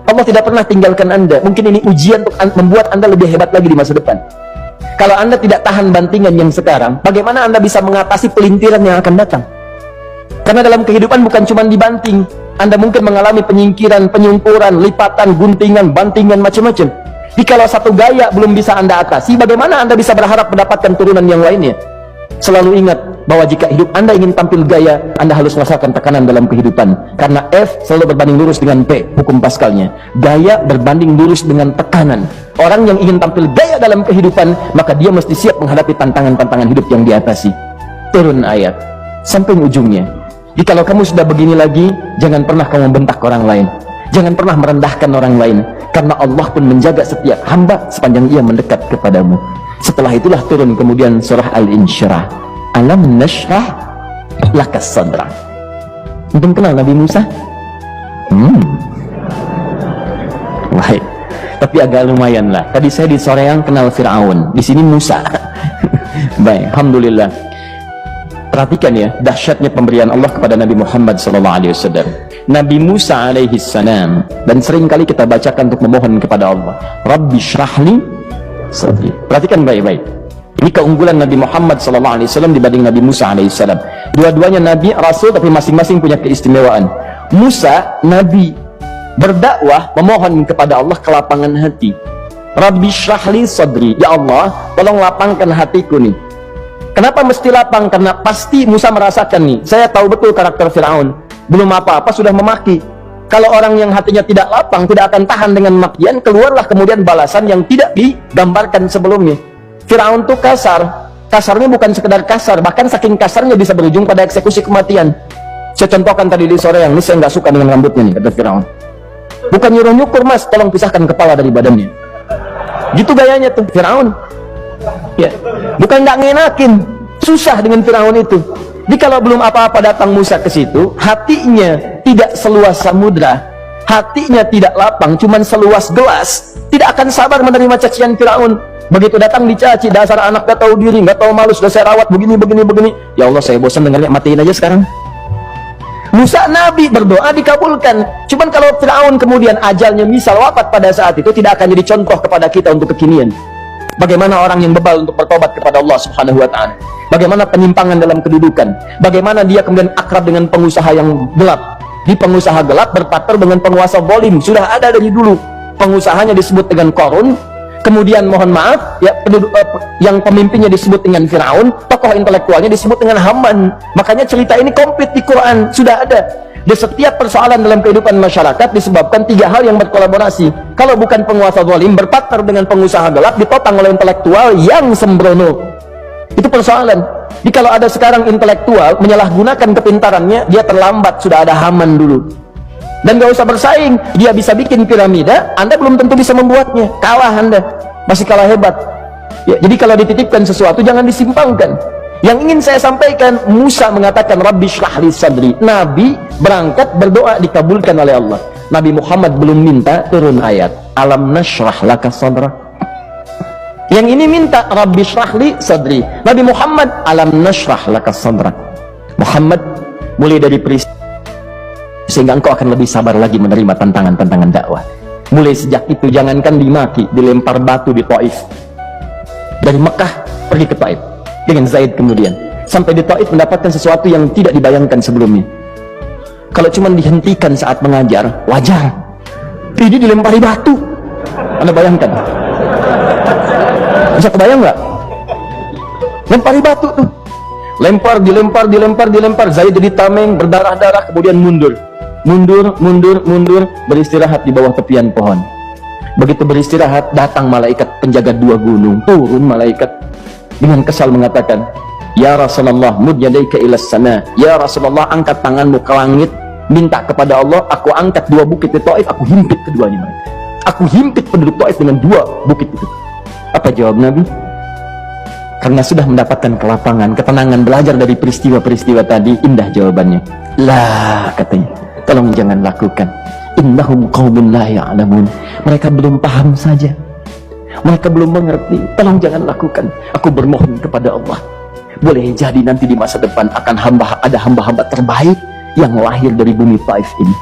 Allah tidak pernah tinggalkan Anda. Mungkin ini ujian untuk membuat Anda lebih hebat lagi di masa depan. Kalau Anda tidak tahan bantingan yang sekarang, bagaimana Anda bisa mengatasi pelintiran yang akan datang? Karena dalam kehidupan bukan cuma dibanting. Anda mungkin mengalami penyingkiran, penyungkuran, lipatan, guntingan, bantingan, macam-macam. Jadi kalau satu gaya belum bisa Anda atasi, bagaimana Anda bisa berharap mendapatkan turunan yang lainnya? Selalu ingat bahwa jika hidup Anda ingin tampil gaya, Anda harus merasakan tekanan dalam kehidupan. Karena F selalu berbanding lurus dengan P, hukum Pascalnya. Gaya berbanding lurus dengan tekanan. Orang yang ingin tampil gaya dalam kehidupan, maka dia mesti siap menghadapi tantangan-tantangan hidup yang diatasi. Turun ayat sampai ujungnya. Jadi kalau kamu sudah begini lagi, jangan pernah kamu membentak orang lain, jangan pernah merendahkan orang lain, karena Allah pun menjaga setiap hamba sepanjang ia mendekat kepadamu. Setelah itulah turun kemudian surah Al-Insyirah. Alam nashrah laka sadrak. Antum kenal Nabi Musa? Baik, tapi agak lumayan lah. Tadi saya di Soreang kenal Fir'aun, di sini Musa. Baik, alhamdulillah. Perhatikan ya, dahsyatnya pemberian Allah kepada Nabi Muhammad SAW. Nabi Musa alaihi salam, dan sering kali kita bacakan untuk memohon kepada Allah, Rabbi syrahli sadri. Perhatikan baik-baik. Ini keunggulan Nabi Muhammad SAW dibanding Nabi Musa alaihi salam. Dua-duanya Nabi, Rasul, tapi masing-masing punya keistimewaan. Musa, Nabi, berdakwah, memohon kepada Allah kelapangan hati. Rabbi syrahli sadri. Ya Allah, tolong lapangkan hatiku nih. Kenapa mesti lapang? Karena pasti Musa merasakan nih, saya tahu betul karakter Fir'aun, belum apa-apa sudah memaki. Kalau orang yang hatinya tidak lapang, tidak akan tahan dengan makian, keluarlah kemudian balasan yang tidak digambarkan sebelumnya. Fir'aun tuh kasar. Kasarnya bukan sekedar kasar, bahkan saking kasarnya bisa berujung pada eksekusi kematian. Saya contohkan tadi di sore yang ini, saya nggak suka dengan rambutnya nih, kata Fir'aun. Bukan nyuruh nyukur, mas, tolong pisahkan kepala dari badannya. Gitu gayanya tuh Fir'aun. Ya, bukan nggak ngenakin, susah dengan Fir'aun itu. Jadi kalau belum apa-apa datang Musa ke situ, hatinya tidak seluas samudra, hatinya tidak lapang, cuman seluas gelas, tidak akan sabar menerima cacian Fir'aun. Begitu datang dicaci, dasar anak gak tahu diri, gak tahu malu, sudah saya rawat begini. Ya Allah, saya bosan dengarnya, matiin aja sekarang. Musa Nabi berdoa dikabulkan. Cuman kalau Fir'aun kemudian ajalnya misal wafat pada saat itu, tidak akan jadi contoh kepada kita untuk kekinian. Bagaimana orang yang bebal untuk bertobat kepada Allah Subhanahu wa ta'ala, bagaimana penyimpangan dalam kedudukan, bagaimana dia kemudian akrab dengan pengusaha yang gelap. Di pengusaha gelap berpartner dengan penguasa zalim, sudah ada dari dulu. Pengusahanya disebut dengan Qarun, kemudian mohon maaf ya, yang pemimpinnya disebut dengan Fir'aun, tokoh intelektualnya disebut dengan Haman. Makanya cerita ini komplit di Quran, sudah ada. Di setiap persoalan dalam kehidupan masyarakat disebabkan tiga hal yang berkolaborasi. Kalau bukan penguasa zalim, berpartner dengan pengusaha gelap, ditopang oleh intelektual yang sembrono. Itu persoalan. Jadi kalau ada sekarang intelektual menyalahgunakan kepintarannya, dia terlambat, sudah ada Haman dulu. Dan gak usah bersaing, dia bisa bikin piramida, Anda belum tentu bisa membuatnya, kalah Anda, masih kalah hebat. Ya, jadi kalau dititipkan sesuatu jangan disimpangkan. Yang ingin saya sampaikan, Musa mengatakan Rabbi syrahli sadri. Nabi berangkat berdoa dikabulkan oleh Allah. Nabi Muhammad belum minta, turun ayat Alam nashrah laka sadra. Yang ini minta Rabbi syrahli sadri. Nabi Muhammad Alam nashrah laka sadra. Muhammad, mulai dari peristiwa sehingga engkau akan lebih sabar lagi menerima tantangan-tantangan dakwah. Mulai sejak itu jangankan dimaki, dilempar batu di Taif. Dari Mekah pergi ke Taif dengan Zaid, kemudian sampai di Taif mendapatkan sesuatu yang tidak dibayangkan sebelumnya. Kalau cuma dihentikan saat mengajar, wajar. Ini dilempari batu. Anda bayangkan? Bisa kebayang nggak? Lempari batu tuh. Dilempar. Zaid jadi tameng, berdarah-darah, kemudian mundur, beristirahat di bawah tepian pohon. Begitu beristirahat, datang malaikat penjaga dua gunung. Turun malaikat dengan kesal mengatakan, Ya Rasulullah, mud yadaika ilas sana. Ya Rasulullah, angkat tanganmu ke langit, minta kepada Allah, aku angkat dua bukit di Taif, aku himpit keduanya mereka. Aku himpit penduduk Taif dengan dua bukit itu. Apa jawab Nabi? Karena sudah mendapatkan kelapangan, ketenangan, belajar dari peristiwa-peristiwa tadi, indah jawabannya. Lah, katanya, tolong jangan lakukan. Innahum qaumun la ya'lamun. Mereka belum paham saja. Mereka belum mengerti. Tolong jangan lakukan. Aku bermohon kepada Allah. Boleh jadi nanti di masa depan akan ada hamba-hamba terbaik yang lahir dari bumi Taif ini.